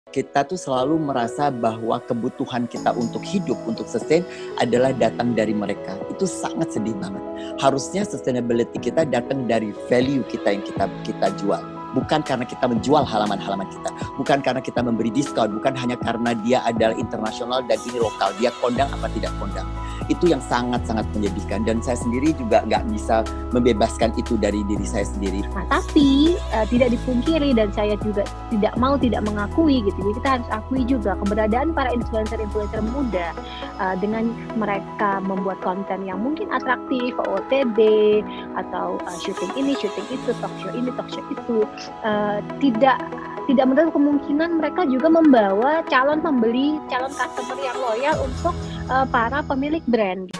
Kita tuh selalu merasa bahwa kebutuhan kita untuk hidup, untuk sustain adalah datang dari mereka. Itu sangat sedih banget. Harusnya sustainability kita datang dari value kita yang kita jual. Bukan karena kita menjual halaman-halaman kita. Bukan karena kita memberi diskon. Bukan hanya karena dia adalah internasional dan ini lokal. Dia kondang apa tidak kondang. Itu yang sangat-sangat menyedihkan. Dan saya sendiri juga nggak bisa membebaskan itu dari diri saya sendiri. Nah, tapi tidak dipungkiri dan saya juga tidak mengakui gitu. Jadi kita harus akui juga keberadaan para influencer-influencer muda dengan mereka membuat konten yang mungkin atraktif, OOTD atau syuting ini, syuting itu, talk show ini, talk show itu, tidak menutup kemungkinan mereka juga membawa calon pembeli, calon customer yang loyal untuk para pemilik brand.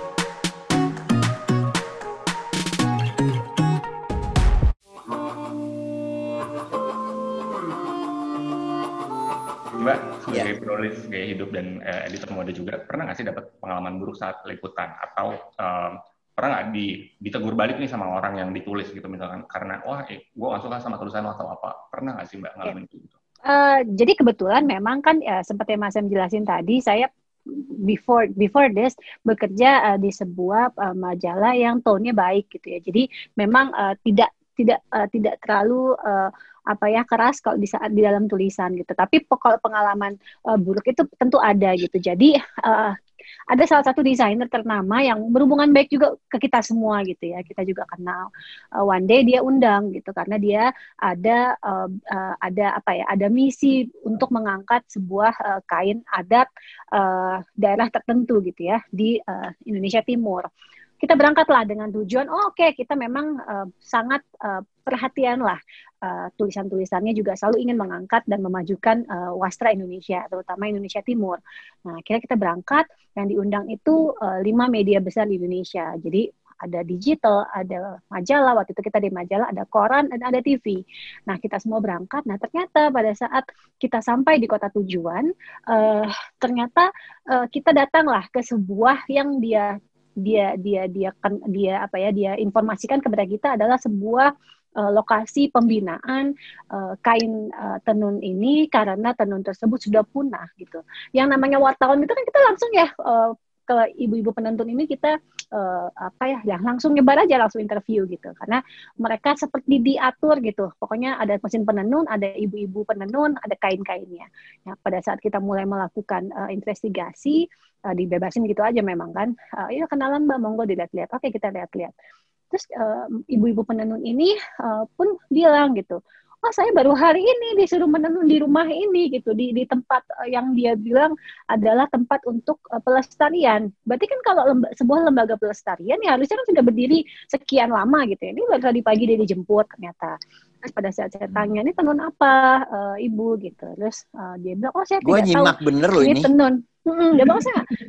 Mbak, sebagai penulis gaya hidup dan editor mode juga, pernah nggak sih dapat pengalaman buruk saat liputan? Atau pernah nggak ditegur balik nih sama orang yang ditulis gitu misalkan, karena wah gue nggak suka sama tulisan atau apa? Pernah nggak sih Mbak ngalamin itu? Jadi kebetulan memang kan seperti Mas Em jelasin tadi, saya before this bekerja di sebuah majalah yang tone-nya baik gitu ya. Jadi memang tidak terlalu keras kalau di dalam tulisan gitu. Tapi kalau pengalaman buruk itu tentu ada gitu. Jadi ada salah satu desainer ternama yang berhubungan baik juga ke kita semua gitu ya. Kita juga kenal. One day dia undang gitu karena dia ada misi untuk mengangkat sebuah kain adat daerah tertentu gitu ya di Indonesia Timur. Kita berangkatlah dengan tujuan, kita memang sangat perhatian lah tulisan-tulisannya juga selalu ingin mengangkat dan memajukan wastra Indonesia, terutama Indonesia Timur. Nah, akhirnya kita berangkat, yang diundang itu 5 media besar di Indonesia. Jadi ada digital, ada majalah, waktu itu kita di majalah, ada koran, dan ada TV. Nah, kita semua berangkat. Nah, ternyata pada saat kita sampai di kota tujuan, ternyata kita datanglah ke sebuah yang dia informasikan kepada kita adalah sebuah lokasi pembinaan kain tenun ini karena tenun tersebut sudah punah gitu. Yang namanya wartawan itu kan kita langsung ke ibu-ibu penenun ini kita langsung nyebar aja, langsung interview gitu, karena mereka seperti diatur gitu. Pokoknya ada mesin penenun, ada ibu-ibu penenun, ada kain-kainnya. Nah, pada saat kita mulai melakukan investigasi, dibebasin gitu aja memang kan, ya kenalan Mbak, monggo dilihat-lihat. Oke, kita lihat-lihat. Terus ibu-ibu penenun ini pun bilang gitu, saya baru hari ini disuruh menenun di rumah ini gitu, di tempat yang dia bilang adalah tempat untuk pelestarian. Berarti kan kalau sebuah lembaga pelestarian ya harusnya kan sudah berdiri sekian lama gitu ya. Ini baru tadi pagi dia dijemput ternyata. Terus pada saat saya tanya, ini tenun apa ibu gitu. Terus dia bilang, saya tidak tahu. Gue nyimak bener loh ini. Tenun. Dia bilang,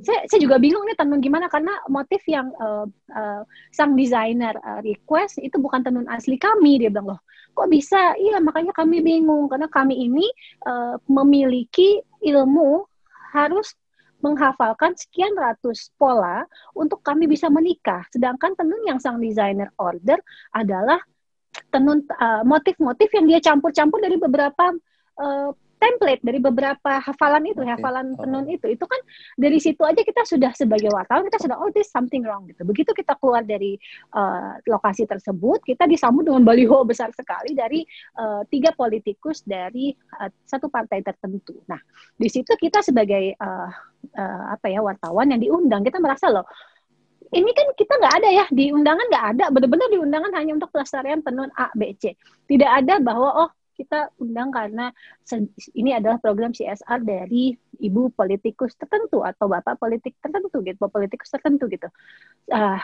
saya juga bingung nih tenun gimana, karena motif yang sang desainer request itu bukan tenun asli kami. Dia bilang, loh kok bisa? Iya, makanya kami bingung, karena kami ini memiliki ilmu harus menghafalkan sekian ratus pola untuk kami bisa menikah. Sedangkan tenun yang sang desainer order adalah tenun motif-motif yang dia campur-campur dari beberapa template, dari beberapa hafalan tenun itu kan dari situ aja kita sudah sebagai wartawan kita sudah there's something wrong gitu. Begitu kita keluar dari lokasi tersebut, kita disambut dengan baliho besar sekali dari 3 politikus dari satu partai tertentu. Nah, di situ kita sebagai wartawan yang diundang, kita merasa loh, ini kan kita nggak ada ya, di undangan nggak ada, benar-benar di undangan hanya untuk pelestarian tenun A, B, C. Tidak ada bahwa kita undang karena ini adalah program CSR dari ibu politikus tertentu atau bapak politik tertentu gitu, politikus tertentu gitu.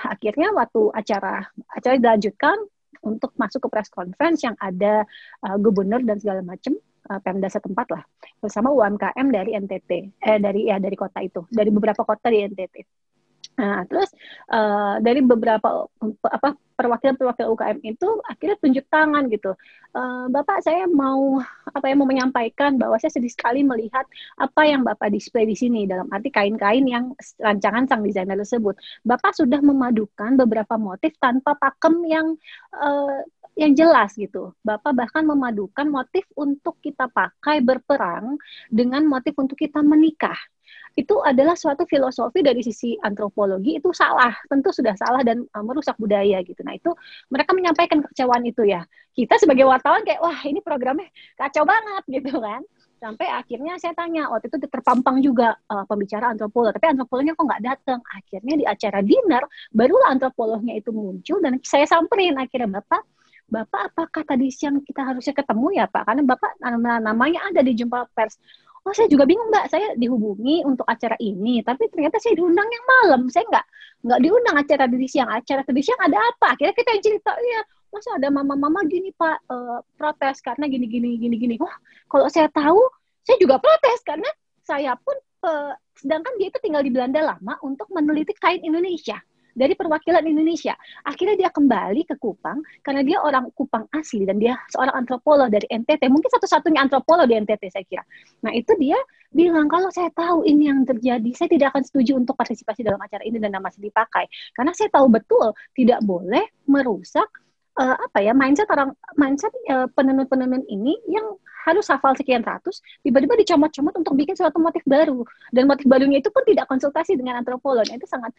Akhirnya waktu acara dilanjutkan untuk masuk ke press conference yang ada gubernur dan segala macam, Pemda setempat lah, bersama UMKM dari NTT, dari kota itu, dari beberapa kota di NTT. Nah, terus dari beberapa perwakilan UKM itu akhirnya tunjuk tangan gitu. Bapak, saya mau menyampaikan bahwa saya sedih sekali melihat apa yang Bapak display di sini, dalam arti kain-kain yang rancangan sang desainer tersebut. Bapak sudah memadukan beberapa motif tanpa pakem yang yang jelas gitu. Bapak bahkan memadukan motif untuk kita pakai berperang dengan motif untuk kita menikah. Itu adalah suatu filosofi dari sisi antropologi itu salah, tentu sudah salah dan merusak budaya gitu. Nah itu mereka menyampaikan kekecewaan itu ya. Kita sebagai wartawan kayak wah ini programnya kacau banget gitu kan. Sampai akhirnya saya tanya, waktu itu terpampang juga pembicara antropolog, tapi antropolognya kok nggak datang. Akhirnya di acara dinner, barulah antropolognya itu muncul dan saya samperin akhirnya, Bapak apakah tadi siang kita harusnya ketemu ya Pak? Karena Bapak namanya ada di jumpa pers. Oh saya juga bingung Mbak, saya dihubungi untuk acara ini, tapi ternyata saya diundang yang malam, saya nggak diundang acara tadi siang. Acara tadi siang ada apa? Akhirnya kita yang cerita, ya masa ada mama-mama gini Pak, protes karena gini. Wah kalau saya tahu, saya juga protes karena saya pun sedangkan dia itu tinggal di Belanda lama untuk meneliti kain Indonesia dari perwakilan Indonesia. Akhirnya dia kembali ke Kupang karena dia orang Kupang asli dan dia seorang antropolog dari NTT. Mungkin satu-satunya antropolog di NTT saya kira. Nah itu dia bilang kalau saya tahu ini yang terjadi, saya tidak akan setuju untuk partisipasi dalam acara ini dan nama saya dipakai. Karena saya tahu betul tidak boleh merusak mindset penenun-penenun ini yang harus hafal sekian ratus, tiba-tiba dicomot-comot untuk bikin suatu motif baru, dan motif barunya itu pun tidak konsultasi dengan antropolog. Itu sangat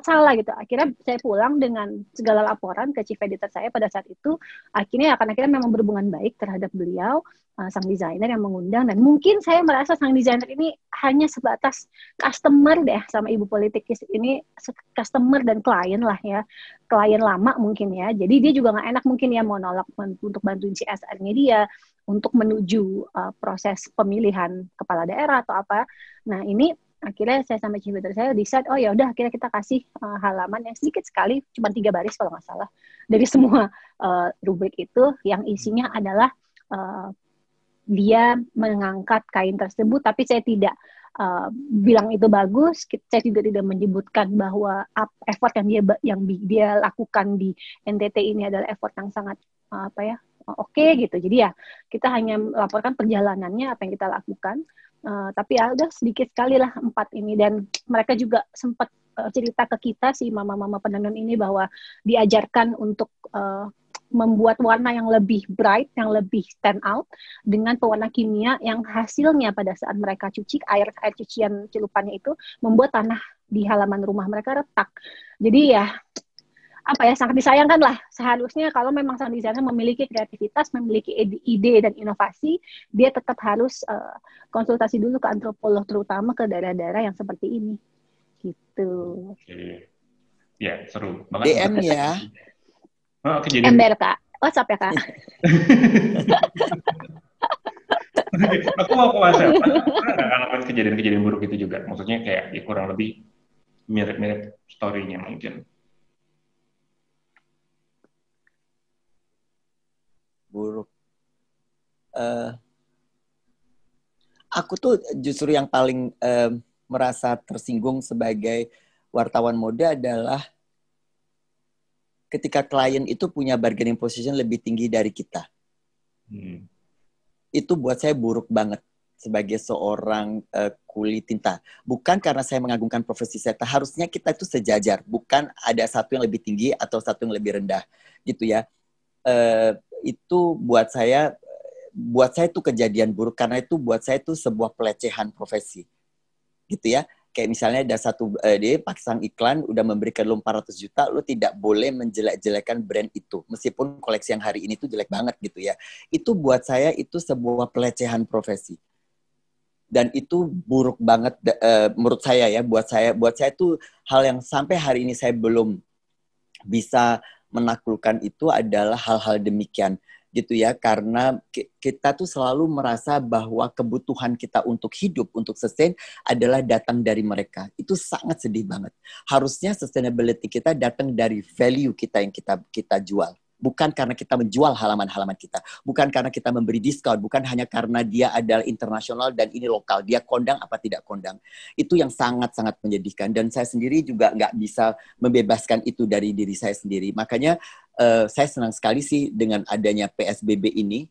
salah gitu. Akhirnya saya pulang dengan segala laporan ke chief editor saya pada saat itu. Akhirnya memang berhubungan baik terhadap beliau, sang desainer yang mengundang, dan mungkin saya merasa sang desainer ini hanya sebatas customer deh sama ibu politik ini, customer dan klien lah ya, klien lama mungkin ya. Jadi dia juga nggak enak mungkin ya mau nolak untuk bantuin CSR-nya dia untuk menuju proses pemilihan kepala daerah atau apa. Nah ini akhirnya saya sama chief editor saya decide, oh ya udah akhirnya kita kasih halaman yang sedikit sekali, cuma 3 baris kalau nggak salah, dari semua rubrik itu yang isinya adalah dia mengangkat kain tersebut, tapi saya tidak bilang itu bagus, saya juga tidak menyebutkan bahwa effort yang dia lakukan di NTT ini adalah effort yang sangat oke gitu. Jadi ya kita hanya melaporkan perjalanannya, apa yang kita lakukan. Tapi ya udah sedikit sekali lah 4 ini, dan mereka juga sempat cerita ke kita si mama-mama penenun ini bahwa diajarkan untuk membuat warna yang lebih bright, yang lebih stand out dengan pewarna kimia yang hasilnya pada saat mereka cuci air cucian celupannya itu membuat tanah di halaman rumah mereka retak. Jadi ya sangat disayangkan lah. Seharusnya kalau memang sang desainer memiliki kreativitas, memiliki ide dan inovasi, dia tetap harus konsultasi dulu ke antropolog, terutama ke daerah-daerah yang seperti ini. Gitu. Oke. Ya, seru banget. DM ya. Ember Kak. WhatsApp ya Kak. Aku mau WhatsApp. Pernah ngalamin kejadian-kejadian buruk itu juga? Maksudnya kayak ya kurang lebih mirip-mirip story-nya mungkin. Buruk. Aku tuh justru yang paling merasa tersinggung sebagai wartawan mode adalah ketika klien itu punya bargaining position lebih tinggi dari kita. Itu buat saya buruk banget sebagai seorang kulit tinta. Bukan karena saya mengagungkan profesi saya, harusnya kita itu sejajar, bukan ada satu yang lebih tinggi atau satu yang lebih rendah, gitu ya. Itu buat saya itu kejadian buruk, karena itu buat saya itu sebuah pelecehan profesi, gitu ya. Kayak misalnya ada satu dia pasang iklan udah memberikan lo 400 juta, lo tidak boleh menjelek-jelekan brand itu meskipun koleksi yang hari ini tuh jelek banget gitu ya. Itu buat saya itu sebuah pelecehan profesi. Dan itu buruk banget menurut saya ya, buat saya itu hal yang sampai hari ini saya belum bisa menaklukkan itu adalah hal-hal demikian. Gitu ya, karena kita tuh selalu merasa bahwa kebutuhan kita untuk hidup, untuk sustain adalah datang dari mereka. Itu sangat sedih banget. Harusnya sustainability kita datang dari value kita yang kita jual. Bukan karena kita menjual halaman-halaman kita. Bukan karena kita memberi diskon. Bukan hanya karena dia adalah internasional dan ini lokal. Dia kondang apa tidak kondang. Itu yang sangat-sangat menyedihkan. Dan saya sendiri juga nggak bisa membebaskan itu dari diri saya sendiri. Makanya saya senang sekali sih dengan adanya PSBB ini.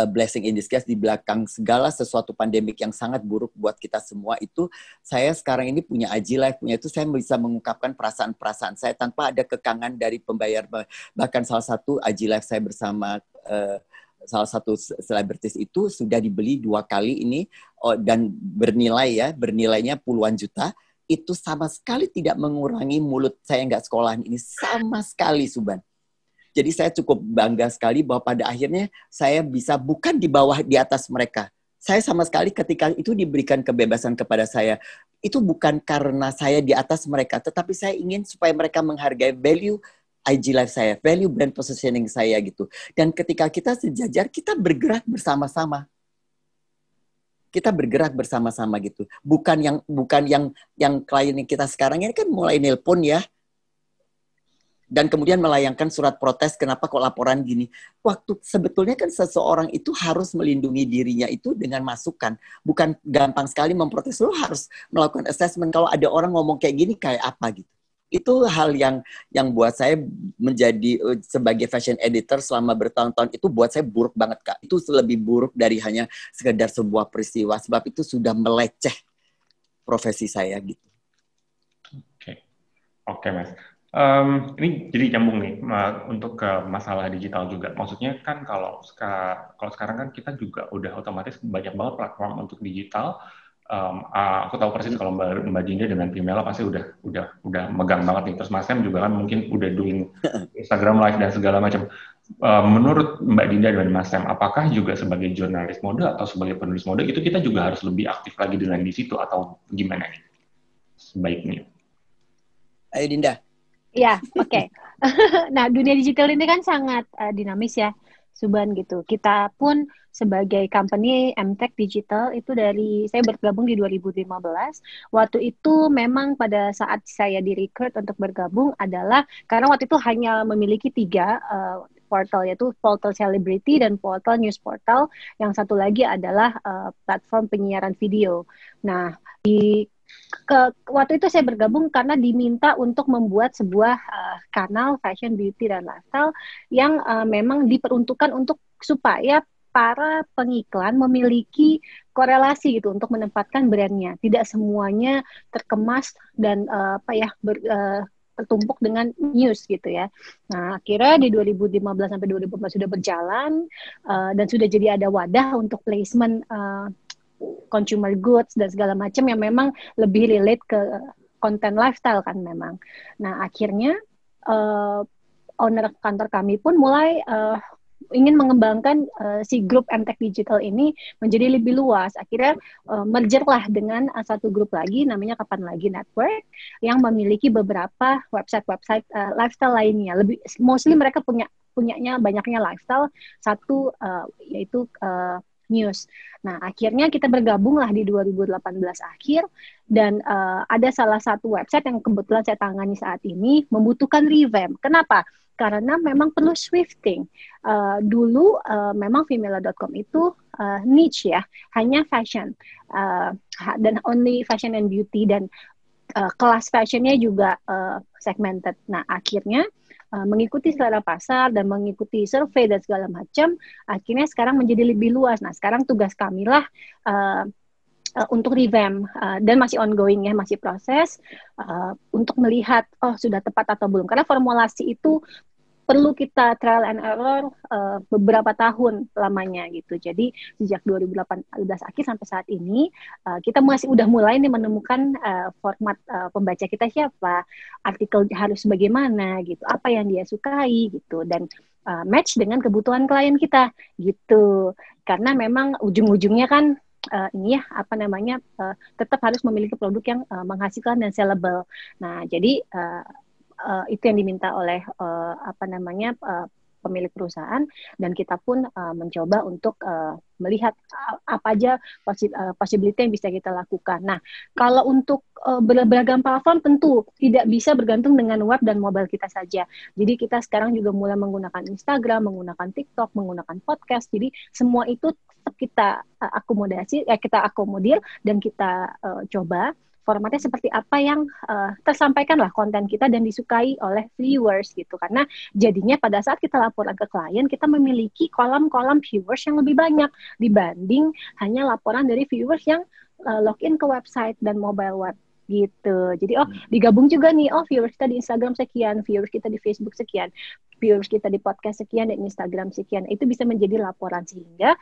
blessing in disguise di belakang segala sesuatu pandemik yang sangat buruk buat kita semua itu, saya sekarang ini punya IG Live, punya itu saya bisa mengungkapkan perasaan-perasaan saya tanpa ada kekangan dari pembayar. Bahkan salah satu IG Live saya bersama salah satu selebritis itu sudah dibeli 2 kali ini dan bernilainya puluhan juta. Itu sama sekali tidak mengurangi mulut saya nggak sekolahan ini sama sekali, Suban. Jadi saya cukup bangga sekali bahwa pada akhirnya saya bisa bukan di bawah, di atas mereka. Saya sama sekali ketika itu diberikan kebebasan kepada saya, itu bukan karena saya di atas mereka, tetapi saya ingin supaya mereka menghargai value IG Live saya, value brand positioning saya gitu. Dan ketika kita sejajar, kita bergerak bersama-sama. Kita bergerak bersama-sama gitu. Bukan yang klien kita sekarang ini kan mulai nelpon ya. Dan kemudian melayangkan surat protes kenapa kok laporan gini. Waktu sebetulnya kan seseorang itu harus melindungi dirinya itu dengan masukan. Bukan gampang sekali memprotes. Lo harus melakukan assessment kalau ada orang ngomong kayak gini kayak apa gitu. Itu hal yang buat saya menjadi sebagai fashion editor selama bertahun-tahun itu buat saya buruk banget, Kak. Itu lebih buruk dari hanya sekedar sebuah peristiwa, sebab itu sudah meleceh profesi saya gitu. Oke, Mas. Ini jadi nyambung nih untuk ke masalah digital juga. Maksudnya kan kalau sekarang kan kita juga udah otomatis banyak banget platform untuk digital. Aku tahu persis kalau Mbak Dinda dengan Vimela pasti udah megang banget nih. Terus Mas Sam juga kan mungkin udah doing Instagram Live dan segala macam. Menurut Mbak Dinda dan Mas Sam, apakah juga sebagai jurnalis mode atau sebagai penulis mode itu kita juga harus lebih aktif lagi dengan di situ atau gimana nih sebaiknya? Ayo Dinda. Ya, oke. Nah, dunia digital ini kan sangat dinamis ya, Suban gitu. Kita pun sebagai company MTech Digital itu saya bergabung di 2015. Waktu itu memang pada saat saya di-recruit untuk bergabung adalah karena waktu itu hanya memiliki 3 portal, yaitu portal celebrity dan portal news portal. Yang satu lagi adalah platform penyiaran video. Nah, waktu itu saya bergabung karena diminta untuk membuat sebuah kanal fashion, beauty, dan lifestyle yang memang diperuntukkan untuk supaya para pengiklan memiliki korelasi gitu untuk menempatkan brandnya. Tidak semuanya terkemas dan tertumpuk dengan news gitu ya. Nah, akhirnya di 2015 sampai 2014 sudah berjalan dan sudah jadi ada wadah untuk placement consumer goods dan segala macam yang memang lebih relate ke konten lifestyle kan memang. Nah, akhirnya owner kantor kami pun mulai ingin mengembangkan si grup MTech Digital ini menjadi lebih luas. Akhirnya merger lah dengan satu grup lagi namanya Kapan Lagi Network yang memiliki beberapa website lifestyle lainnya. Mostly mereka punyanya banyaknya lifestyle, satu yaitu news. Nah, akhirnya kita bergabung lah di 2018 akhir dan ada salah satu website yang kebetulan saya tangani saat ini membutuhkan revamp. Kenapa? Karena memang perlu shifting. Dulu memang Vimela.com itu niche ya, hanya fashion dan only fashion and beauty dan kelas fashionnya juga segmented. Nah, akhirnya mengikuti selera pasar dan mengikuti survei dan segala macam, akhirnya sekarang menjadi lebih luas. Nah, sekarang tugas kami lah untuk revamp dan masih ongoing ya, masih proses untuk melihat sudah tepat atau belum. Karena formulasi itu perlu kita trial and error beberapa tahun lamanya gitu. Jadi sejak 2018 akhir sampai saat ini kita udah mulai nih menemukan format pembaca kita siapa, artikel harus bagaimana gitu, apa yang dia sukai gitu dan match dengan kebutuhan klien kita gitu. Karena memang ujung-ujungnya kan tetap harus memiliki produk yang menghasilkan dan sellable. Nah, jadi itu yang diminta oleh pemilik perusahaan dan kita pun mencoba untuk melihat apa aja possibility yang bisa kita lakukan. Nah, kalau untuk beragam platform tentu tidak bisa bergantung dengan web dan mobile kita saja. Jadi kita sekarang juga mulai menggunakan Instagram, menggunakan TikTok, menggunakan podcast. Jadi semua itu kita akomodir dan kita coba formatnya seperti apa yang tersampaikan lah konten kita dan disukai oleh viewers gitu. Karena jadinya pada saat kita laporan ke klien, kita memiliki kolom-kolom viewers yang lebih banyak dibanding hanya laporan dari viewers yang login ke website dan mobile web gitu. Jadi digabung juga nih, viewers kita di Instagram sekian, viewers kita di Facebook sekian, viewers kita di podcast sekian, dan Instagram sekian. Itu bisa menjadi laporan sehingga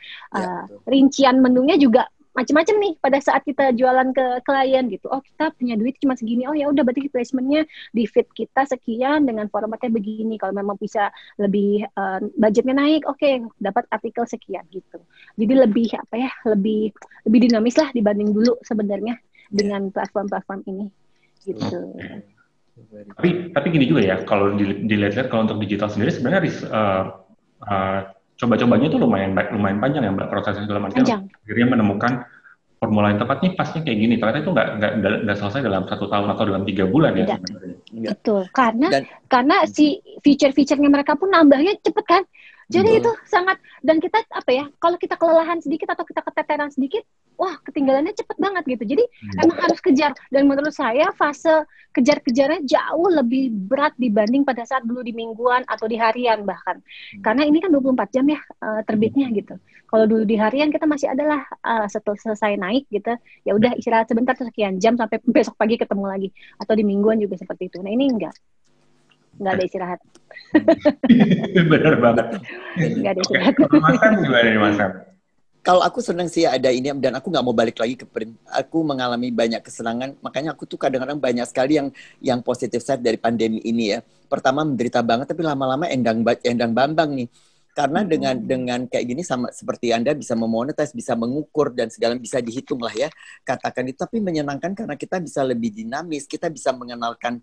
rincian menunya juga macam-macam nih pada saat kita jualan ke klien gitu. Kita punya duit cuma segini. Ya udah berarti placementnya di feed kita sekian dengan formatnya begini. Kalau memang bisa lebih budgetnya naik, dapat artikel sekian gitu. Jadi lebih lebih dinamis lah dibanding dulu sebenarnya dengan platform-platform ini gitu. Tapi gini juga ya, kalau dilihat kalau untuk digital sendiri sebenarnya coba-cobanya itu lumayan panjang ya Mbak, prosesnya dalam artian akhirnya menemukan formula yang tepat nih pasnya kayak gini. Ternyata itu nggak selesai dalam 1 tahun atau dalam 3 bulan ya sebenarnya. Betul, karena si feature-featurenya mereka pun nambahnya cepet kan. Jadi itu sangat, dan kita kalau kita kelelahan sedikit atau kita keteteran sedikit, ketinggalannya cepet banget gitu. Jadi emang harus kejar, dan menurut saya fase kejar-kejarnya jauh lebih berat dibanding pada saat dulu di mingguan atau di harian bahkan. Karena ini kan 24 jam ya terbitnya gitu. Kalau dulu di harian kita masih adalah setelah selesai naik gitu, ya udah istirahat sebentar sekian jam sampai besok pagi ketemu lagi. Atau di mingguan juga seperti itu. Nah ini nggak ada istirahat. Benar banget. Nggak ada istirahat. Mas Sam gimana nih Mas Sam? Kalau aku senang sih ada ini, dan aku nggak mau balik lagi ke print. Aku mengalami banyak kesenangan, makanya aku tuh kadang-kadang banyak sekali yang positif side dari pandemi ini ya. Pertama menderita banget, tapi lama-lama endang bambang nih. Karena dengan kayak gini sama seperti Anda bisa memonetize, bisa mengukur dan segala bisa dihitung lah ya, katakan itu. Tapi menyenangkan karena kita bisa lebih dinamis, kita bisa mengenalkan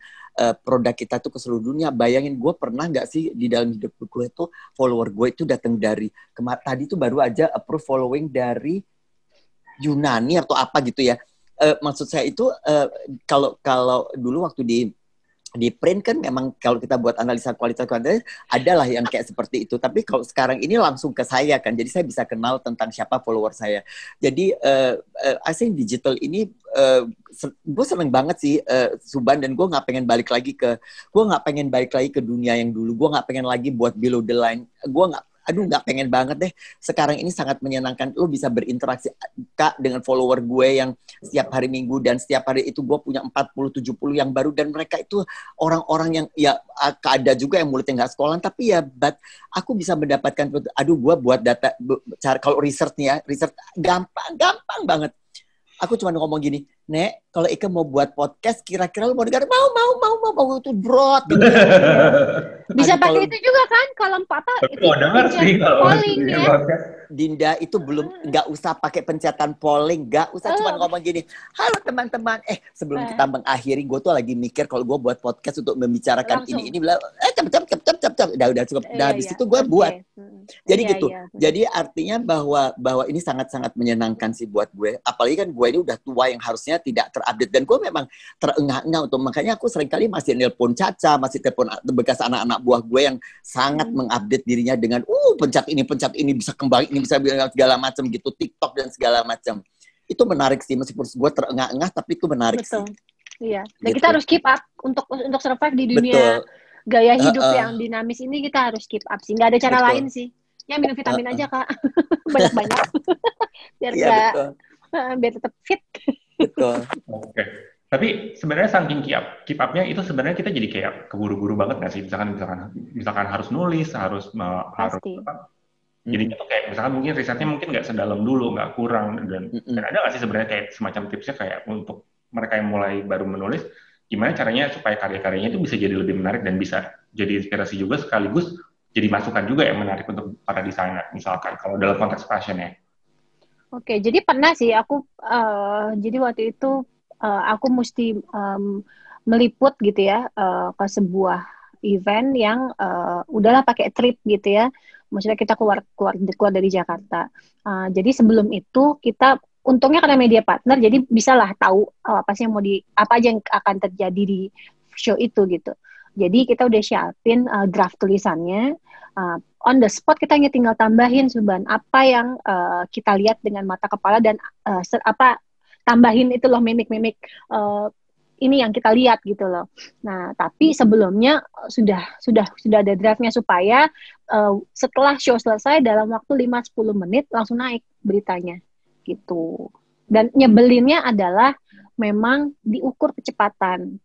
produk kita tuh ke seluruh dunia. Bayangin, gue pernah nggak sih di dalam hidup gue itu follower gue itu datang dari tadi tuh baru aja approve following dari Yunani atau apa gitu ya. Maksud saya itu kalau dulu waktu di print kan memang kalau kita buat analisa kualitas adalah yang kayak seperti itu. Tapi kalau sekarang ini langsung ke saya kan, jadi saya bisa kenal tentang siapa follower saya. Jadi I think digital ini gue seneng banget sih Suban, dan gue nggak pengen balik lagi ke dunia yang dulu. Gue nggak pengen lagi buat below the line. Nggak pengen banget deh. Sekarang ini sangat menyenangkan. Lo bisa berinteraksi Kak dengan follower gue yang setiap hari Minggu, dan setiap hari itu gue punya 40-70 yang baru, dan mereka itu orang-orang yang ya ada juga yang mulutnya nggak sekolah, tapi ya aku bisa mendapatkan, gue buat data, kalau riset gampang banget. Aku cuma ngomong gini, Nek, kalau Ika mau buat podcast, kira-kira lu mau dengar? Mau itu brot gitu. Bisa pakai itu juga kan, kalau polling ya. Dinda itu belum, nggak usah pakai pencetatan polling, nggak usah, cuma ngomong gini, halo teman-teman, sebelum kita mengakhiri, gue tuh lagi mikir kalau gue buat podcast untuk membicarakan ini bilang, cepet, udah cukup, habis itu gue buat. Jadi gitu. Jadi artinya bahwa ini sangat-sangat menyenangkan sih buat gue. Apalagi kan gue ini udah tua yang harusnya tidak terupdate, dan gue memang terengah-engah untuk, makanya aku seringkali masih nelpon Caca, masih telepon bekas anak-anak buah gue yang sangat mengupdate dirinya dengan pencet ini bisa kembali, ini bisa segala macam gitu, TikTok dan segala macam. Itu menarik sih, meskipun gue terengah-engah, tapi itu menarik. Betul. Sih. Iya. Dan kita harus keep up untuk survive di dunia gaya hidup yang dinamis ini. Kita harus keep up sih. Nggak ada cara lain sih. Ya minum vitamin aja Kak. Banyak-banyak. Biar tetap fit. Betul. Oke. Tapi sebenarnya saking keep up-nya itu sebenarnya kita jadi kayak keburu-buru banget nggak sih? Misalkan harus nulis, harus jadinya tuh kayak misalkan mungkin risetnya mungkin nggak sedalam dulu, nggak kurang, dan ada nggak sih sebenarnya kayak semacam tipsnya kayak untuk mereka yang mulai baru menulis, gimana caranya supaya karya-karyanya itu bisa jadi lebih menarik dan bisa jadi inspirasi juga, sekaligus jadi masukan juga yang menarik untuk para desainer, misalkan kalau dalam konteks fashion ya. Oke, jadi pernah sih aku, jadi waktu itu aku mesti meliput gitu ya ke sebuah event yang udahlah pakai trip gitu ya. Maksudnya kita keluar dari Jakarta. Jadi sebelum itu kita untungnya karena media partner, jadi bisalah tahu apa aja yang akan terjadi di show itu gitu. Jadi kita udah siapin draft tulisannya. On the spot kita hanya tinggal tambahin Suban apa yang kita lihat dengan mata kepala, dan tambahin itu loh mimik-mimik ini yang kita lihat gitu loh. Nah, tapi sebelumnya sudah ada draftnya supaya setelah show selesai dalam waktu 5-10 menit langsung naik beritanya gitu. Dan nyebelinnya adalah memang diukur kecepatan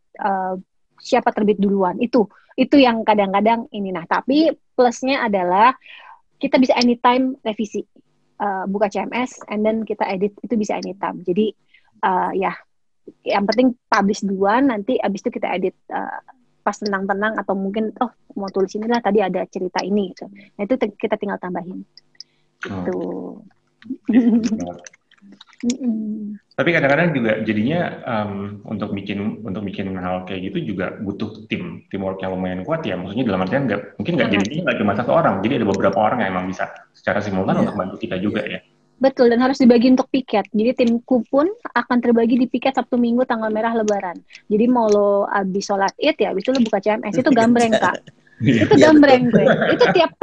siapa terbit duluan. Itu yang kadang-kadang ini. Nah, tapi plusnya adalah kita bisa anytime revisi. Buka CMS and then kita edit itu bisa anytime. Jadi ya yang penting publish duluan, nanti abis itu kita edit pas tenang-tenang atau mungkin mau tulis inilah tadi ada cerita ini gitu. Nah itu kita tinggal tambahin gitu. Tapi kadang-kadang juga jadinya untuk bikin hal kayak gitu juga butuh teamwork yang lumayan kuat ya. Maksudnya dalam artian jadinya nggak cuma satu orang, jadi ada beberapa orang yang emang bisa secara simultan untuk bantu kita juga ya. Betul, dan harus dibagi untuk piket. Jadi timku pun akan terbagi di piket Sabtu Minggu tanggal merah Lebaran. Jadi mau lo abis sholat Id ya, abis itu lo buka CMS, itu gambreng Kak. Itu gambreng gue. Itu tiap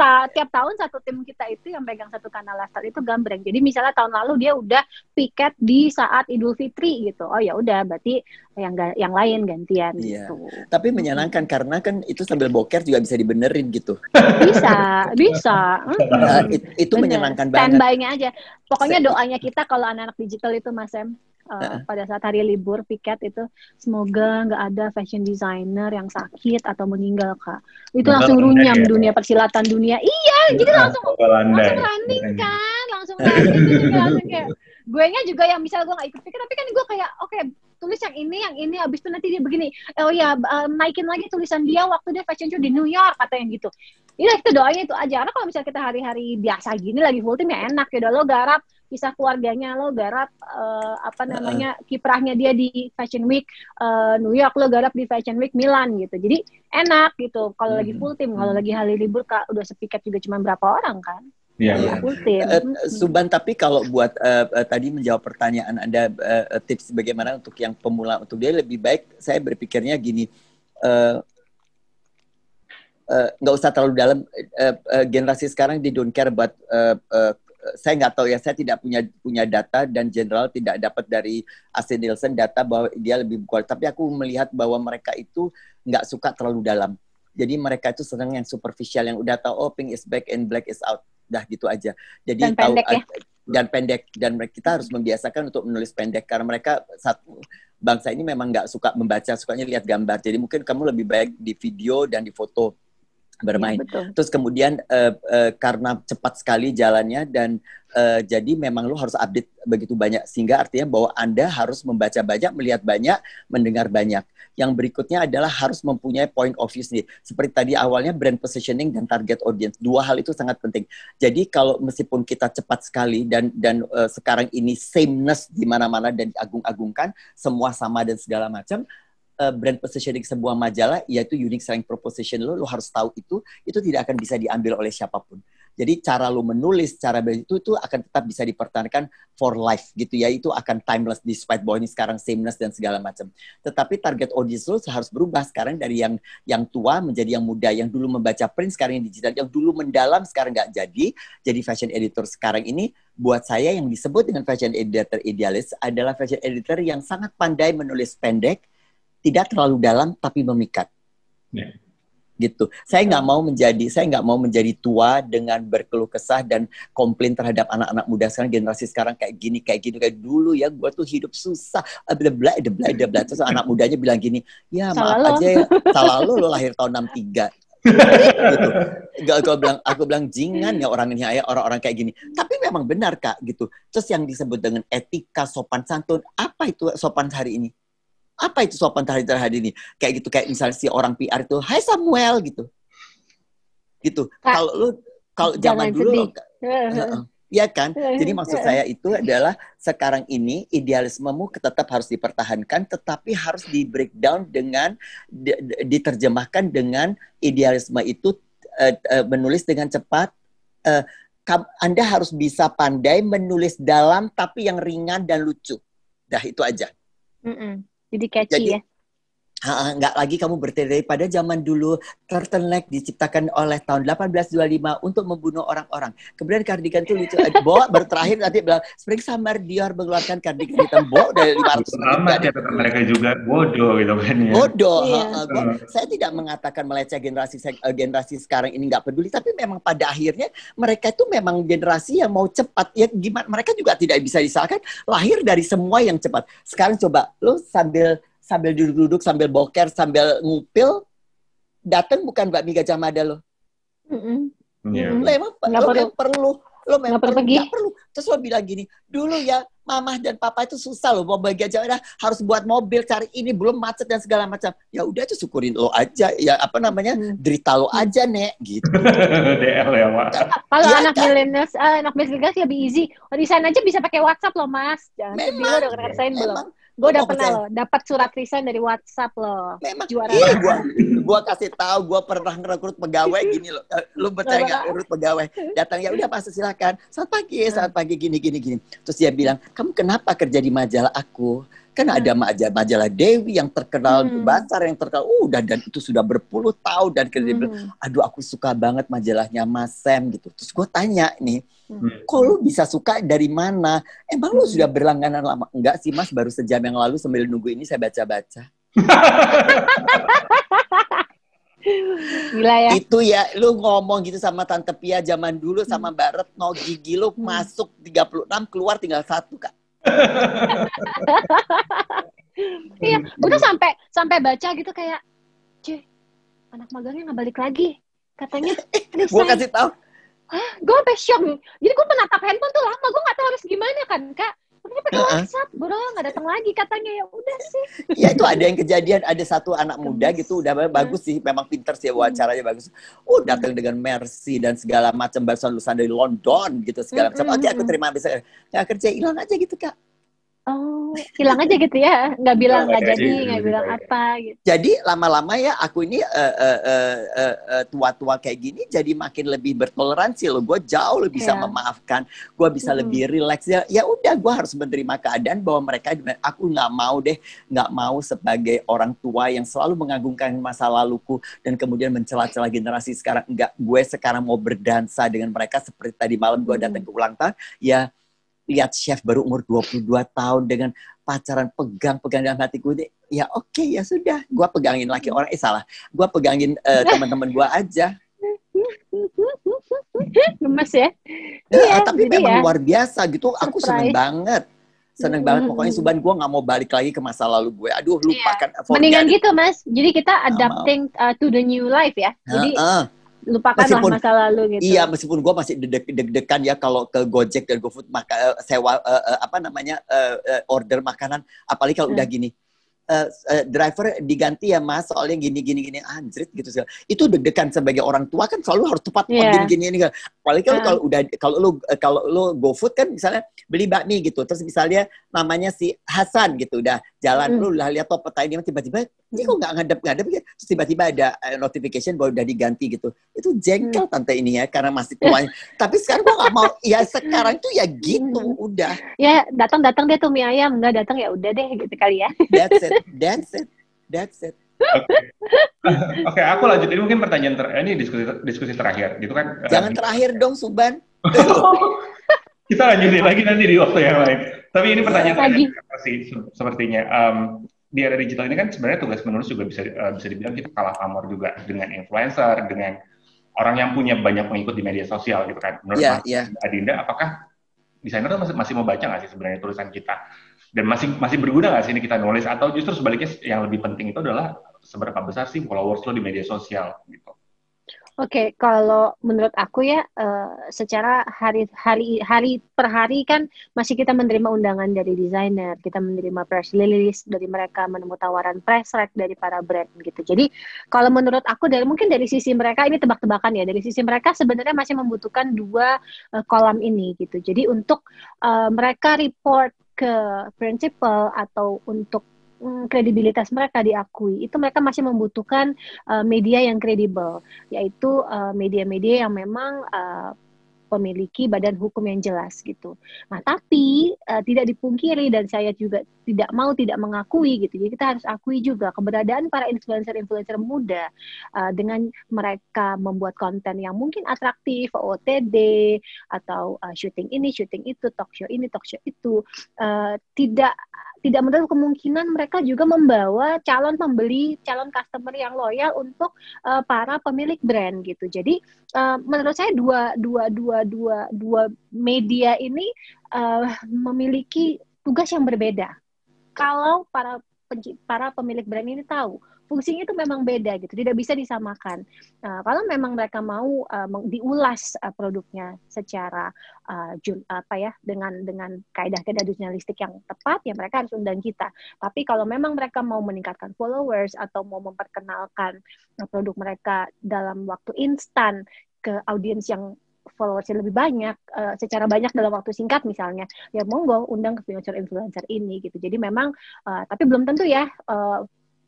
tahun satu tim kita itu yang pegang satu kanal lifestyle itu gambreng. Jadi misalnya tahun lalu dia udah piket di saat Idul Fitri gitu. Oh ya udah, berarti yang lain gantian gitu. Tapi menyenangkan karena kan itu sambil boker juga bisa dibenerin gitu. Bisa. Itu menyenangkan banget. Standby-nya aja. Pokoknya doanya kita kalau anak-anak digital itu Mas Em, pada saat hari libur piket itu semoga nggak ada fashion designer yang sakit atau meninggal Kak. Itu langsung runyam dunia persilatan dunia. Iya, jadi langsung running kan, langsung running itu juga langsung kayak gue nya juga yang misalnya gue nggak ikut piket tapi kan gue kayak oke, tulis yang ini abis itu nanti dia begini. Naikin lagi tulisan dia waktu dia fashion show di New York katanya gitu. Iya itu doanya itu aja. Karena kalau misalnya kita hari-hari biasa gini lagi full tim ya enak ya udah lo garap kisah keluarganya, lo garap kiprahnya dia di Fashion Week New York, lo garap di Fashion Week Milan gitu. Jadi enak gitu kalau lagi full tim. Kalau lagi hari libur Kak udah sepiket juga cuma berapa orang kan. Iya. Full tim. Suban, tapi kalau buat tadi menjawab pertanyaan Anda, tips bagaimana untuk yang pemula, untuk dia lebih baik saya berpikirnya gini, nggak usah terlalu dalam. Generasi sekarang they don't care about saya nggak tahu ya, saya tidak punya data dan general tidak dapat dari AC Nielsen data bahwa dia lebih kuat. Tapi aku melihat bahwa mereka itu nggak suka terlalu dalam. Jadi mereka itu senang yang superficial, yang udah tahu pink is back and black is out, dah gitu aja. Jadi dan pendek ya. Dan pendek, dan kita harus membiasakan untuk menulis pendek karena mereka bangsa ini memang nggak suka membaca, sukanya lihat gambar. Jadi mungkin kamu lebih baik di video dan di foto bermain. Ya, terus kemudian karena cepat sekali jalannya dan jadi memang lo harus update begitu banyak sehingga artinya bahwa Anda harus membaca banyak, melihat banyak, mendengar banyak. Yang berikutnya adalah harus mempunyai point of view sendiri. Seperti tadi awalnya brand positioning dan target audience. Dua hal itu sangat penting. Jadi kalau meskipun kita cepat sekali dan sekarang ini sameness di mana-mana dan diagung-agungkan, semua sama dan segala macam, brand positioning sebuah majalah yaitu unique selling proposition lo harus tahu itu tidak akan bisa diambil oleh siapapun. Jadi cara lo menulis, cara itu akan tetap bisa dipertahankan for life gitu ya, itu akan timeless despite bahwa ini sekarang sameness dan segala macam. Tetapi target audience lo harus berubah sekarang dari yang tua menjadi yang muda, yang dulu membaca print sekarang yang digital, yang dulu mendalam sekarang nggak jadi fashion editor sekarang ini. Buat saya yang disebut dengan fashion editor idealis adalah fashion editor yang sangat pandai menulis pendek, tidak terlalu dalam tapi memikat, gitu. Saya nggak mau menjadi tua dengan berkeluh kesah dan komplain terhadap anak-anak muda sekarang, generasi sekarang kayak gini kayak dulu ya, gue tuh hidup susah, bla. Terus anak mudanya bilang gini, ya maaf aja ya, salah lo lahir tahun 63. Gitu. Aku bilang jingan ya orang kayak gini. Tapi memang benar Kak gitu. Terus yang disebut dengan etika, sopan santun, apa itu sopan hari ini? Apa itu sopan hari ini? Kayak gitu, kayak misalnya si orang PR itu, Hai Samuel gitu. Kalau zaman dulu ya kan? Jadi maksud saya itu adalah sekarang ini idealismemu tetap harus dipertahankan, tetapi harus di breakdown dengan diterjemahkan dengan idealisme itu menulis dengan cepat. Anda harus bisa pandai menulis dalam tapi yang ringan dan lucu. Dah itu aja. Jadi catchy ya. Nggak lagi kamu berteori pada zaman dulu turtleneck diciptakan oleh tahun 1825 untuk membunuh orang-orang. Kemudian kardigan itu lucu. Bo baru terakhir nanti bilang Spring Summer Dior mengeluarkan kardigan hitam Bo dari 500 ribu. Amat ya, tetap mereka juga bodoh gitu kan ya. Bodoh. Iya. Saya tidak mengatakan meleceh generasi sekarang ini nggak peduli, tapi memang pada akhirnya mereka itu memang generasi yang mau cepat. Ya gimana? Mereka juga tidak bisa disalahkan lahir dari semua yang cepat. Sekarang coba lo sambil duduk-duduk, sambil boker, sambil ngupil, datang bukan Mbak Mi Gajah Mada lo. Lo perlu. Lo memang nggak perlu. Terus lo bilang gini, dulu ya mama dan papa itu susah lo mau bagi aja, harus buat mobil, cari ini, belum macet dan segala macam. Ya udah tuh syukurin lo aja, ya apa namanya, derita lo aja Nek, gitu. DL ya Pak. Kalau ya, anak milenials, anak milenials lebih easy. Resign aja bisa pakai WhatsApp lo Mas. Jangan sedih, lo udah ngerasain belum? Gue udah pernah loh, dapat surat resign dari WhatsApp loh. Memang juara. Iya, gue kasih tahu, gue pernah ngerekrut pegawai gini loh. Lu percaya nggak rekrut pegawai? Datang ya udah Mas silakan. Selamat pagi gini. Terus dia bilang, kamu kenapa kerja di majalah aku? Kan ada majalah Dewi yang terkenal, Basar yang terkenal, dan itu sudah berpuluh tahun dan kerja bilang, aduh aku suka banget majalahnya Mas Sam gitu. Terus gue tanya nih, kok lu bisa suka dari mana? Emang lu sudah berlangganan lama? Enggak sih Mas, baru sejam yang lalu sambil nunggu ini saya baca-baca. Gila ya. Itu ya, lu ngomong gitu sama Tante Pia zaman dulu sama Mbak Retno, gigi lu masuk 36, keluar tinggal 1 Kak. Iya, udah sampai baca gitu kayak, anak magangnya nggak balik lagi, katanya. Gue kasih tahu. Gue sampai shock. Jadi gue menatap handphone tuh lama, gue nggak tahu harus gimana kan Kak. Tapi pakai WhatsApp, bro nggak datang lagi katanya. Ya udah sih. Ya itu ada yang kejadian, ada satu anak muda gitu udah bagus sih, memang pinter sih wawancaranya bagus. Datang dengan Mercy dan segala macam, barusan dari London gitu segala macam. Oke, aku terima bisa. Nggak kerja, hilang aja gitu Kak. Oh, hilang aja gitu ya, nggak bilang nggak jadi, nggak bilang apa gitu. Jadi lama-lama ya aku ini tua-tua kayak gini jadi makin lebih bertoleransi loh. Gue jauh lebih bisa memaafkan, gue bisa lebih rileks ya. Ya udah, gue harus menerima keadaan bahwa mereka, aku nggak mau sebagai orang tua yang selalu mengagungkan masa laluku dan kemudian mencela-cela generasi sekarang. Enggak, gue sekarang mau berdansa dengan mereka seperti tadi malam gue datang ke ulang tahun ya. Lihat chef baru umur 22 tahun dengan pacaran pegang dalam hati gue, ya oke, ya sudah, gue pegangin laki orang, gue pegangin teman-teman gue aja. Gemes ya? Tapi memang luar biasa gitu, aku seneng banget. Pokoknya Suban, gue gak mau balik lagi ke masa lalu gue. Aduh, lupakan. Mendingan gitu Mas, jadi kita adapting to the new life ya. Jadi lupakanlah masa lalu gitu. Iya, meskipun gue masih deg-degan ya kalau ke Gojek dan GoFood sewa order makanan, apalagi kalau udah gini. Driver diganti ya Mas, soalnya gini anjrit gitu sih. Itu deg-degan sebagai orang tua kan selalu harus tepat gini. Apalagi kalau lu GoFood kan misalnya beli bakmi gitu, terus misalnya namanya si Hasan gitu, udah jalan lu lah lihat top peta ini tiba-tiba ini kok nggak ngadep gitu, terus tiba-tiba ada notification bahwa udah diganti gitu. Itu jengkel tante ini ya karena masih tuanya. Tapi sekarang gua nggak mau, ya sekarang tuh ya gitu udah. Ya datang dia tuh mie ayam, nggak datang ya udah deh gitu kali ya. That's it. Oke, aku lanjutin mungkin pertanyaan ini diskusi terakhir gitu kan. Jangan terakhir dong Suban. Kita lanjutin lagi nanti di waktu yang lain. Tapi ini pertanyaan terakhir sepertinya. Di era digital ini kan sebenarnya tugas menulis juga bisa dibilang kita kalah pamor juga dengan influencer, dengan orang yang punya banyak pengikut di media sosial gitu kan. Menurut Adinda, apakah desainer masih mau baca nggak sih sebenarnya tulisan kita? Dan masih berguna nggak sih ini kita nulis, atau justru sebaliknya yang lebih penting itu adalah seberapa besar sih followers lo di media sosial gitu? Oke, kalau menurut aku ya secara hari per hari kan masih kita menerima undangan dari desainer, kita menerima press release dari mereka, menemui tawaran press rec dari para brand gitu. Jadi kalau menurut aku mungkin dari sisi mereka ini tebak-tebakan ya, dari sisi mereka sebenarnya masih membutuhkan 2 kolam ini gitu. Jadi untuk mereka report ke principal atau untuk kredibilitas mereka diakui, itu mereka masih membutuhkan media yang kredibel, yaitu media-media yang memang memiliki badan hukum yang jelas gitu. Nah, tapi tidak dipungkiri dan saya juga tidak mengakui gitu. Jadi kita harus akui juga keberadaan para influencer-influencer muda dengan mereka membuat konten yang mungkin atraktif, OOTD atau syuting ini, syuting itu, talk show ini, talk show itu, tidak menutup kemungkinan mereka juga membawa calon pembeli, calon customer yang loyal untuk para pemilik brand gitu. Jadi menurut saya dua media ini memiliki tugas yang berbeda. Kalau para pemilik brand ini tahu fungsinya itu memang beda gitu, tidak bisa disamakan. Kalau memang mereka mau diulas produknya secara dengan kaidah-kaidah jurnalistik yang tepat, ya mereka harus undang kita. Tapi kalau memang mereka mau meningkatkan followers atau mau memperkenalkan produk mereka dalam waktu instan ke audiens yang followersnya lebih banyak, secara banyak dalam waktu singkat misalnya, ya monggo undang ke influencer ini gitu. Jadi memang, tapi belum tentu ya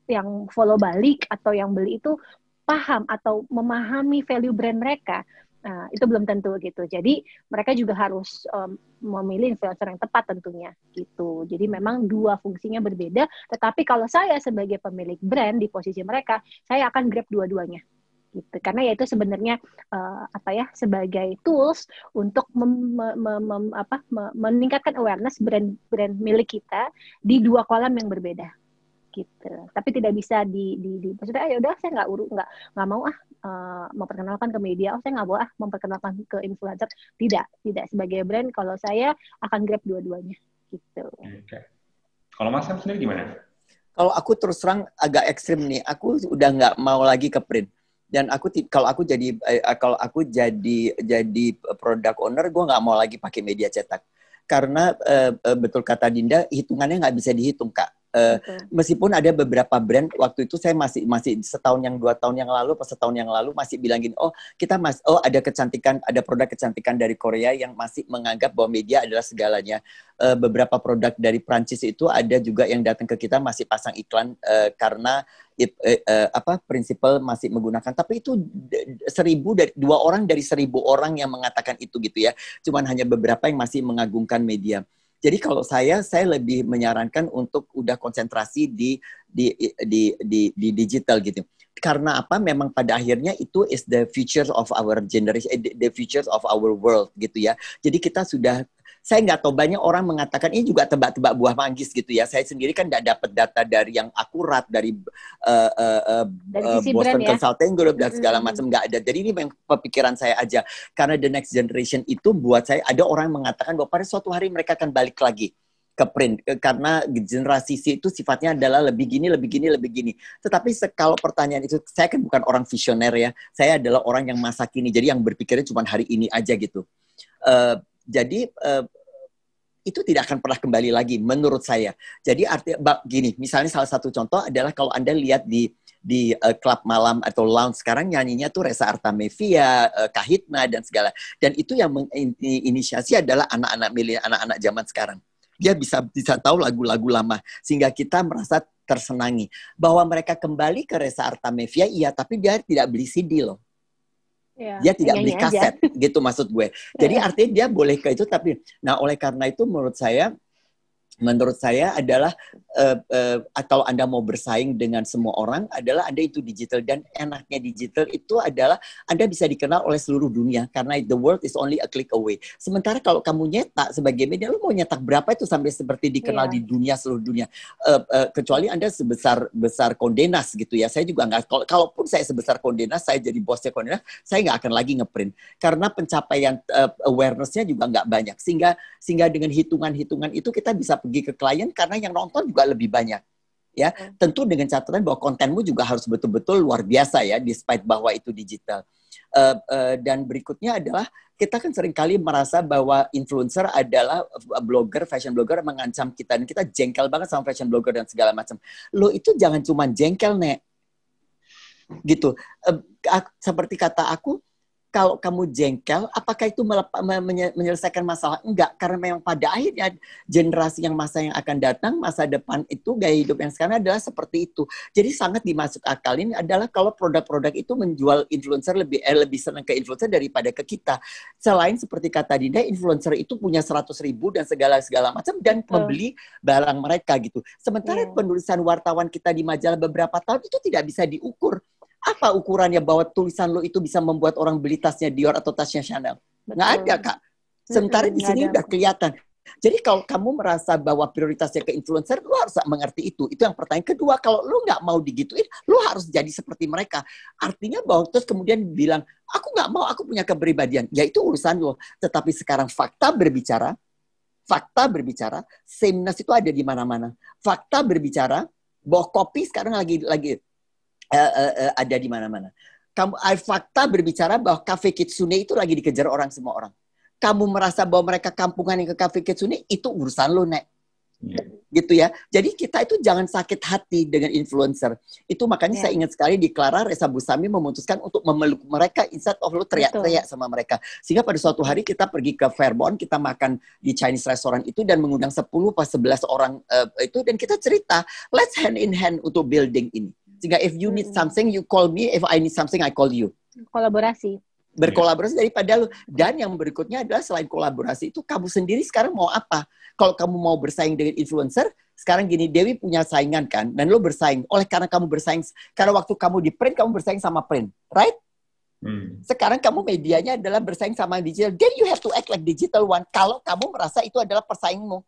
yang follow balik atau yang beli itu paham atau memahami value brand mereka. Itu belum tentu gitu. Jadi mereka juga harus memilih influencer yang tepat tentunya gitu. Jadi memang dua fungsinya berbeda. Tetapi kalau saya sebagai pemilik brand di posisi mereka, saya akan grab dua-duanya. Gitu. Karena ya itu sebenarnya sebagai tools untuk meningkatkan awareness brand milik kita di dua kolam yang berbeda gitu. Tapi tidak bisa maksudnya ya udah saya nggak mau memperkenalkan ke media, saya nggak mau memperkenalkan ke influencer. Tidak sebagai brand, kalau saya akan grab dua-duanya gitu. Okay. Kalau Mas Sam sendiri gimana? Kalau aku terus terang agak ekstrim nih, aku udah nggak mau lagi ke print. Dan kalau aku jadi product owner, gue nggak mau lagi pakai media cetak. Karena betul kata Dinda, hitungannya nggak bisa dihitung, Kak. Meskipun ada beberapa brand waktu itu saya masih setahun yang 2 tahun yang lalu pas setahun yang lalu masih bilang gini, ada produk kecantikan dari Korea yang masih menganggap bahwa media adalah segalanya. Beberapa produk dari Prancis itu ada juga yang datang ke kita masih pasang iklan karena prinsipal masih menggunakan. Tapi itu 2 orang dari 1.000 orang yang mengatakan itu gitu ya. Cuman hanya beberapa yang masih mengagungkan media. Jadi kalau saya lebih menyarankan untuk udah konsentrasi di digital gitu. Karena apa? Memang pada akhirnya itu is the future of our generation, the future of our world gitu ya. Jadi kita saya nggak tahu, banyak orang mengatakan ini juga tebak-tebak buah manggis gitu ya. Saya sendiri kan nggak dapat data dari yang akurat dari Boston brand, Consulting Group dan segala macam, nggak ada. Jadi ini memang pemikiran saya aja. Karena the next generation itu buat saya, ada orang mengatakan bahwa pada suatu hari mereka akan balik lagi ke print karena generasi C itu sifatnya adalah lebih gini. Tetapi kalau pertanyaan itu, saya kan bukan orang visioner ya. Saya adalah orang yang masa kini. Jadi yang berpikirnya cuma hari ini aja gitu. Jadi itu tidak akan pernah kembali lagi menurut saya. Jadi artinya gini, misalnya salah satu contoh adalah kalau Anda lihat di klub malam atau lounge sekarang nyanyinya tuh Reza Artamevia, Kahitna dan segala. Dan itu yang menginisiasi adalah anak-anak zaman sekarang. Dia bisa tahu lagu-lagu lama sehingga kita merasa tersenangi bahwa mereka kembali ke Reza Artamevia, iya, tapi dia tidak beli CD loh. Dia tidak beli kaset aja. Gitu maksud gue. Jadi artinya dia boleh ke itu, tapi oleh karena itu menurut saya adalah kalau Anda mau bersaing dengan semua orang adalah Anda itu digital, dan enaknya digital itu adalah Anda bisa dikenal oleh seluruh dunia karena the world is only a click away. Sementara kalau kamu nyetak sebagai media, lu mau nyetak berapa itu sampai seperti dikenal di dunia, seluruh dunia. Kecuali Anda sebesar Condé Nast gitu ya. Saya juga nggak, kalaupun saya sebesar Condé Nast, saya jadi bosnya Condé Nast, saya nggak akan lagi ngeprint karena pencapaian awareness-nya juga nggak banyak. Sehingga dengan hitungan-hitungan itu kita bisa pergi ke klien karena yang nonton juga lebih banyak. Ya, tentu dengan catatan bahwa kontenmu juga harus betul-betul luar biasa ya, despite bahwa itu digital. Dan berikutnya adalah kita kan seringkali merasa bahwa influencer adalah blogger, fashion blogger mengancam kita, dan kita jengkel banget sama fashion blogger dan segala macam. Lo itu jangan cuma jengkel, Nek. Gitu. Seperti kata aku, Kalau kamu jengkel, apakah itu menyelesaikan masalah? Enggak, karena memang pada akhirnya generasi masa yang akan datang, masa depan itu gaya hidup yang sekarang adalah seperti itu. Jadi sangat dimasuk akalin adalah kalau produk-produk itu menjual influencer lebih senang ke influencer daripada ke kita. Selain seperti kata Dinda, influencer itu punya 100.000 dan segala macam dan membeli barang mereka gitu. Sementara penulisan wartawan kita di majalah beberapa tahun itu tidak bisa diukur. Apa ukurannya bahwa tulisan lo itu bisa membuat orang beli tasnya Dior atau tasnya Chanel? Nggak ada, Kak. Sementara di sini udah kelihatan. Jadi kalau kamu merasa bahwa prioritasnya ke influencer, lo harus mengerti itu. Itu yang pertanyaan. Kedua, kalau lo nggak mau digituin, lo harus jadi seperti mereka. Artinya bahwa terus kemudian bilang, aku nggak mau, aku punya kepribadian. Ya itu urusan lo. Tetapi sekarang fakta berbicara, sameness itu ada di mana-mana. Fakta berbicara bahwa kopi sekarang lagi ada di mana-mana. Fakta berbicara bahwa Cafe Kitsune itu lagi dikejar semua orang. Kamu merasa bahwa mereka kampungan yang ke Cafe Kitsune, itu urusan lo, Nek. Gitu ya. Jadi kita itu jangan sakit hati dengan influencer. Itu makanya saya ingat sekali di Clara Reza Busami memutuskan untuk memeluk mereka instead of lo teriak-teriak sama mereka. Sehingga pada suatu hari kita pergi ke Fairmont, kita makan di Chinese restaurant itu dan mengundang 10 atau 11 orang itu dan kita cerita, let's hand in hand untuk building ini. Sehingga if you need something, you call me. If I need something, I call you. Kolaborasi. Berkolaborasi daripada lu. Dan yang berikutnya adalah selain kolaborasi itu, kamu sendiri sekarang mau apa? Kalau kamu mau bersaing dengan influencer, sekarang gini, Dewi punya saingan kan, dan lo bersaing. Oleh karena kamu bersaing, karena waktu kamu di print, kamu bersaing sama print. Right? Sekarang kamu medianya adalah bersaing sama digital. Then you have to act like digital one. Kalau kamu merasa itu adalah persaingmu.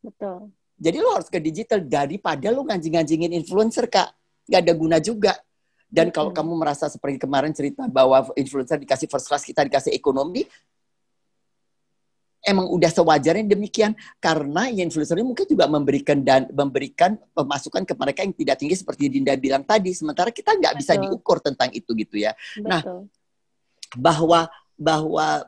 Betul. Jadi lo harus ke digital daripada lo nganjing-nganjingin influencer, Kak. Nggak ada guna juga. Dan kalau kamu merasa seperti kemarin cerita bahwa influencer dikasih first class, kita dikasih ekonomi, emang udah sewajarnya demikian. Karena influencer ini mungkin juga memberikan pemasukan ke mereka yang tidak tinggi seperti Dinda bilang tadi. Sementara kita nggak bisa diukur tentang itu gitu ya. Betul. Nah, bahwa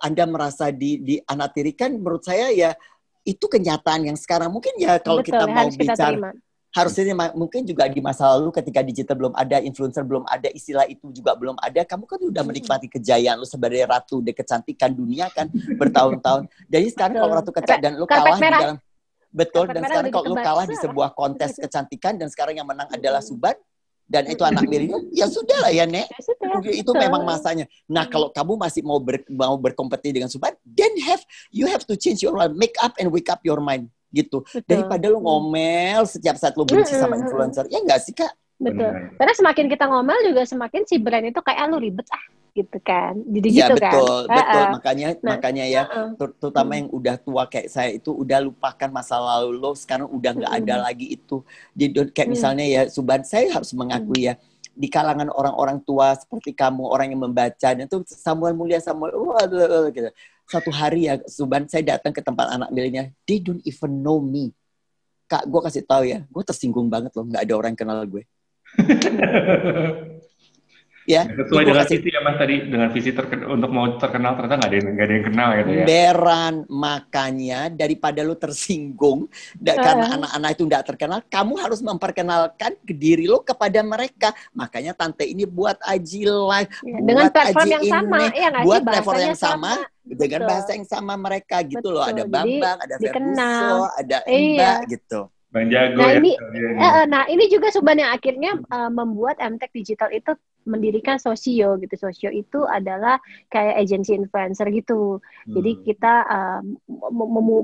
Anda merasa dianatirikan, menurut saya ya itu kenyataan yang sekarang mungkin ya kalau kita mau bicara. Harusnya mungkin juga di masa lalu ketika digital belum ada, influencer belum ada, istilah itu juga belum ada, kamu kan udah menikmati kejayaan lu sebagai ratu de kecantikan dunia kan bertahun-tahun. Jadi sekarang kalau ratu dan lu kalah di dalam dan sekarang kalau lu kalah di sebuah kontes kecantikan dan sekarang yang menang adalah Suban dan itu anak milenial, ya sudah lah ya, Nek. Itu memang masanya. Nah, kalau kamu masih mau berkompetisi dengan Suban, then you have to change your mind, make up and wake up your mind. Gitu. Daripada lu ngomel setiap saat lu benci sama influencer. Ya enggak sih, Kak? Betul. Karena semakin kita ngomel juga semakin si brand itu kayak lu ribet gitu kan. Jadi ya, gitu betul, kan. Betul. Makanya ya terutama yang udah tua kayak saya itu udah lupakan masa lalu lo, sekarang udah enggak ada lagi itu. Jadi kayak misalnya ya Suban, saya harus mengakui ya di kalangan orang-orang tua seperti kamu, orang yang membaca dan itu Samuel Mulia gitu. Satu hari ya, Suban, saya datang ke tempat anak milenial, they don't even know me. Kak, gue kasih tahu ya, gue tersinggung banget loh, nggak ada orang yang kenal gue. Ya, sesuai dengan visi ya Mas tadi, dengan visi untuk mau terkenal ternyata nggak ada yang kenal gitu ya. Beran, makanya daripada lu tersinggung karena anak-anak itu nggak terkenal, kamu harus memperkenalkan ke diri lu kepada mereka. Makanya Tante ini buat Aji Live, dengan platform yang sama, ya buat platform yang sama. Dengan bahasa yang sama mereka gitu loh. Ada Bambang, ada Ferguso, ada Mbak gitu. Bang Jago nah, ini juga Suban yang akhirnya membuat MTech Digital itu mendirikan Sosio gitu. Sosio itu adalah kayak agensi influencer gitu. Jadi kita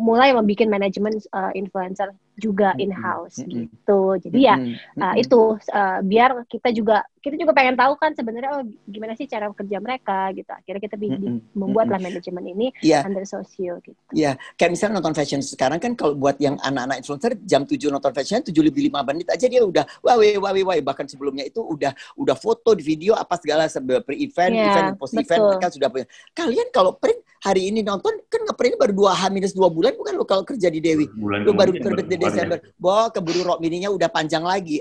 mulai membuat manajemen influencer juga in-house gitu. Jadi ya itu biar kita juga pengen tahu kan sebenarnya gimana sih cara kerja mereka gitu. Akhirnya kita membuatlah manajemen ini under Sosio gitu. Iya, kayak misalnya nonton fashion sekarang kan kalau buat yang anak-anak influencer jam 7 nonton fashion 7:05 aja dia udah wah bahkan sebelumnya itu udah foto di video apa segala pre-event, post-event mereka sudah punya. Kalian kalau print hari ini nonton kan nge-print baru 2 bulan bukan lo kalau kerja di Dewi. Lo baru terbit di Desember. Bahwa keburu rok mininya udah panjang lagi.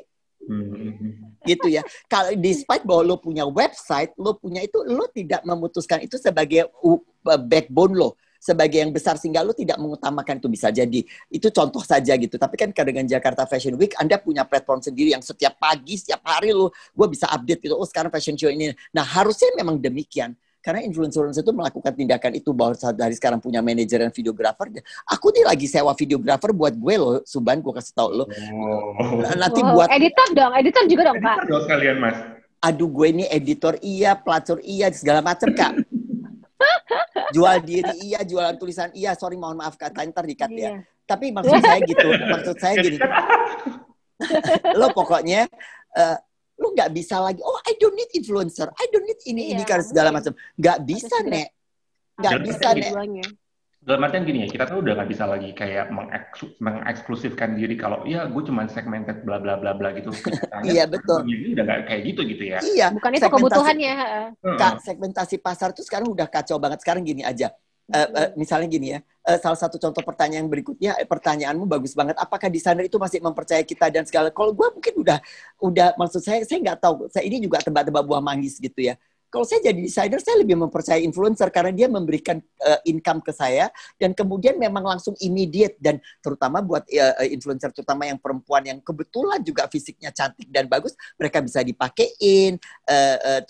Gitu ya. Kalau despite bahwa lo punya website, lo punya itu, lo tidak memutuskan itu sebagai backbone lo. sebagai yang besar sehingga lo tidak mengutamakan itu, bisa jadi. Itu contoh saja gitu. Tapi kan dengan Jakarta Fashion Week, Anda punya platform sendiri yang setiap pagi, setiap hari gue bisa update gitu. Oh sekarang fashion show ini. Nah harusnya memang demikian. Karena influencer itu melakukan tindakan itu, bahwa dari sekarang punya manajer dan videografer. Aku nih lagi sewa videografer buat gue loh, Suban, gue kasih tau lo. Nanti buat editor juga dong Pak. Editor sekalian Mas. Aduh gue ini editor iya, pelacur iya, segala macam Kak. Jual diri iya, jualan tulisan iya. Sorry mohon maaf Kak, ntar dikat ya. Tapi maksud saya gitu, maksud saya gini. Lo pokoknya lu nggak bisa lagi, oh I don't need influencer, I don't need ini karena segala macam. Nggak bisa, Nek. Nggak bisa, Nek. Dalam artian gini ya, kita tuh udah nggak bisa lagi kayak mengeksklusifkan diri kalau ya gue cuma segmented bla bla bla bla gitu. Iya betul. Ini udah nggak kayak gitu ya. Iya. Bukan itu kebutuhannya. Kak, segmentasi pasar tuh sekarang udah kacau banget. Sekarang gini aja. Misalnya gini ya, salah satu contoh pertanyaan berikutnya, pertanyaanmu bagus banget. Apakah desainer itu masih mempercayai kita dan segala? Kalau gue mungkin udah maksud saya nggak tahu. Saya ini juga tebak-tebak buah manggis gitu ya. Kalau saya jadi desainer, saya lebih mempercayai influencer karena dia memberikan income ke saya dan kemudian memang langsung immediate, dan terutama buat influencer terutama yang perempuan yang kebetulan juga fisiknya cantik dan bagus, mereka bisa dipakein.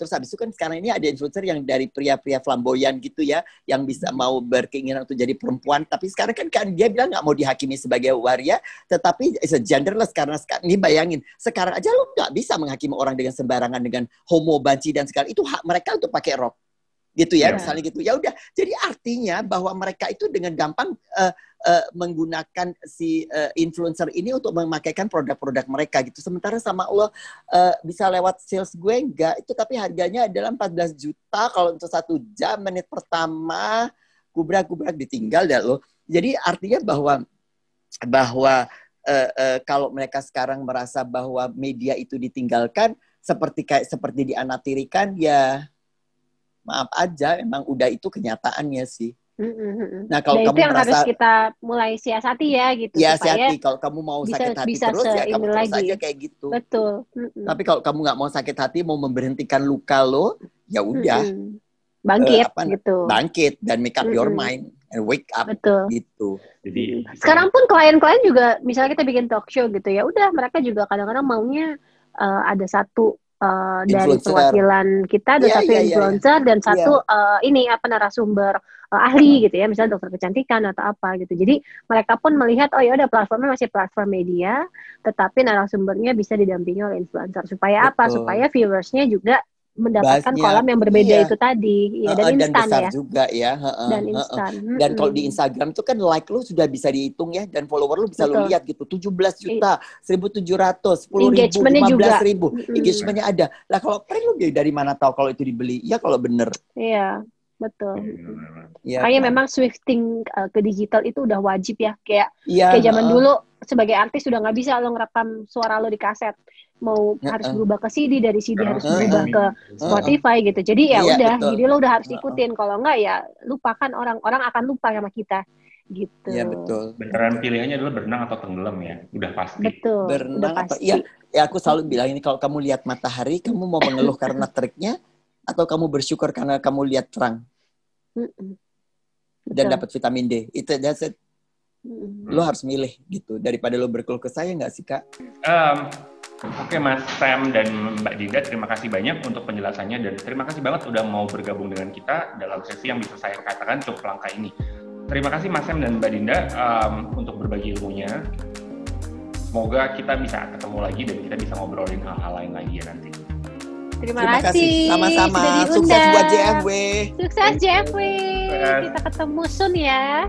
Terus habis itu kan sekarang ini ada influencer yang dari pria-pria flamboyan gitu ya, yang bisa mau berkeinginan untuk jadi perempuan, tapi sekarang kan dia bilang nggak mau dihakimi sebagai waria, tetapi genderless karena ini bayangin sekarang aja lo nggak bisa menghakimi orang dengan sembarangan dengan homo, banci dan segala itu hak mereka untuk pakai rok gitu ya, misalnya gitu. Ya udah, jadi artinya bahwa mereka itu dengan gampang menggunakan si influencer ini untuk memakaikan produk-produk mereka gitu. Sementara sama Allah bisa lewat sales gue enggak itu, tapi harganya adalah 14 juta kalau untuk 1 jam, menit pertama gubrak-gubrak ditinggal dah lo. Jadi artinya bahwa kalau mereka sekarang merasa bahwa media itu ditinggalkan, seperti dianatirikan, ya maaf aja, memang udah itu kenyataannya sih. Nah kalau kamu yang merasa, harus kita mulai siasati ya gitu. Ya siasati, kalau kamu mau sakit hati terus ya kamu terus aja kayak gitu. Betul. Tapi kalau kamu nggak mau sakit hati, mau memberhentikan luka lo, ya udah. Bangkit gitu. Bangkit dan make up your mind and wake up. Betul. Gitu. Jadi sekarang pun klien-klien juga, misalnya kita bikin talk show gitu ya, udah mereka juga kadang-kadang maunya ada satu dari perwakilan kita, ada satu influencer dan satu narasumber ahli gitu ya, misalnya dokter kecantikan atau apa gitu. Jadi mereka pun melihat, oh ya udah platformnya masih platform media, tetapi narasumbernya bisa didampingi oleh influencer. Supaya apa? Supaya viewersnya juga mendapatkan kolam yang berbeda itu tadi, ya, dan instan besar ya. juga ya. Dan instan. Dan kalau di Instagram itu kan like lu sudah bisa dihitung ya, dan follower lu bisa lu lihat gitu. 17 juta, 1.700, 10.000, 15.000. Engagementnya ada. Lah kalau print lu dari mana tahu kalau itu dibeli? Ya kalau bener. Iya, betul. Ya, makanya memang swifting ke digital itu udah wajib ya. Kayak zaman dulu sebagai artis sudah nggak bisa lo ngerekam suara lo di kaset. Mau harus berubah ke CD, dari CD harus berubah ke Spotify gitu. Jadi ya udah, jadi lo udah harus ikutin. Kalau enggak ya lupakan, orang akan lupa sama kita gitu. Iya betul. Beneran pilihannya adalah berenang atau tenggelam ya, udah pasti. Betul. Berenang atau ya aku selalu bilang ini, kalau kamu lihat matahari, kamu mau mengeluh karena teriknya atau kamu bersyukur karena kamu lihat terang dan dapat vitamin D. Itu that's it. Lo harus milih gitu daripada lo berkeluh kesah, ya nggak sih Kak? Oke Mas Sam dan Mbak Dinda, terima kasih banyak untuk penjelasannya dan terima kasih banget udah mau bergabung dengan kita dalam sesi yang bisa saya katakan cukup langka ini. Terima kasih Mas Sam dan Mbak Dinda untuk berbagi ilmunya. Semoga kita bisa ketemu lagi dan kita bisa ngobrolin hal-hal lain lagi ya nanti. Terima kasih. Sama-sama. Sukses buat JFW. Sukses JFW. Kita ketemu soon ya.